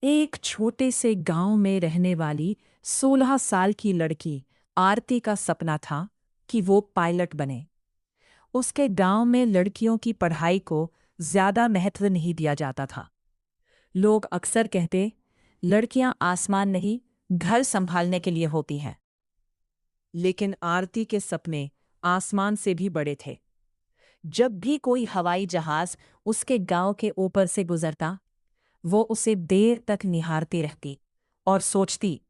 एक छोटे से गांव में रहने वाली 16 साल की लड़की आरती का सपना था कि वो पायलट बने। उसके गांव में लड़कियों की पढ़ाई को ज्यादा महत्व नहीं दिया जाता था। लोग अक्सर कहते, लड़कियां आसमान नहीं, घर संभालने के लिए होती हैं। लेकिन आरती के सपने आसमान से भी बड़े थे। जब भी कोई हवाई जहाज उसके गांव के ऊपर से गुजरता, वो उसे देर तक निहारती रहती और सोचती,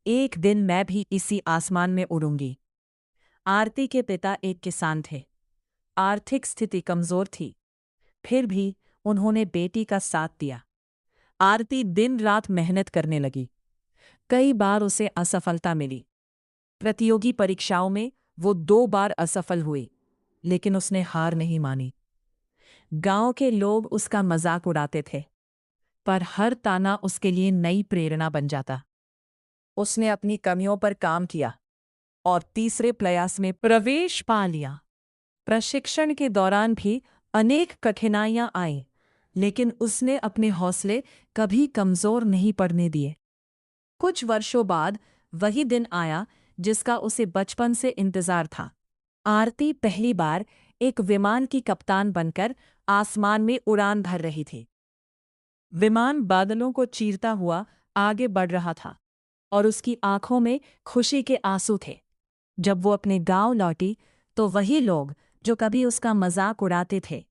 एक दिन मैं भी इसी आसमान में उड़ूंगी। आरती के पिता एक किसान थे। आर्थिक स्थिति कमजोर थी, फिर भी उन्होंने बेटी का साथ दिया। आरती दिन रात मेहनत करने लगी। कई बार उसे असफलता मिली। प्रतियोगी परीक्षाओं में वो 2 बार असफल हुई, लेकिन उसने हार नहीं मानी। गांव के लोग उसका मजाक उड़ाते थे, पर हर ताना उसके लिए नई प्रेरणा बन जाता। उसने अपनी कमियों पर काम किया और तीसरे प्रयास में प्रवेश पा लिया। प्रशिक्षण के दौरान भी अनेक कठिनाइयां आईं, लेकिन उसने अपने हौसले कभी कमजोर नहीं पड़ने दिए। कुछ वर्षों बाद वही दिन आया जिसका उसे बचपन से इंतजार था। आरती पहली बार एक विमान की कप्तान बनकर आसमान में उड़ान भर रही थी। विमान बादलों को चीरता हुआ आगे बढ़ रहा था और उसकी आंखों में खुशी के आंसू थे। जब वो अपने गांव लौटी, तो वही लोग जो कभी उसका मजाक उड़ाते थे,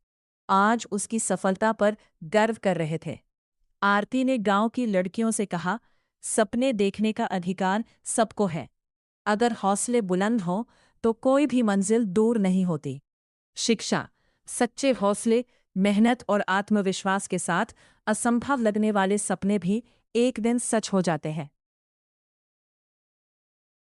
आज उसकी सफलता पर गर्व कर रहे थे। आरती ने गांव की लड़कियों से कहा, सपने देखने का अधिकार सबको है। अगर हौसले बुलंद हों तो कोई भी मंजिल दूर नहीं होती। शिक्षा, सच्चे हौसले, मेहनत और आत्मविश्वास के साथ असंभव लगने वाले सपने भी एक दिन सच हो जाते हैं।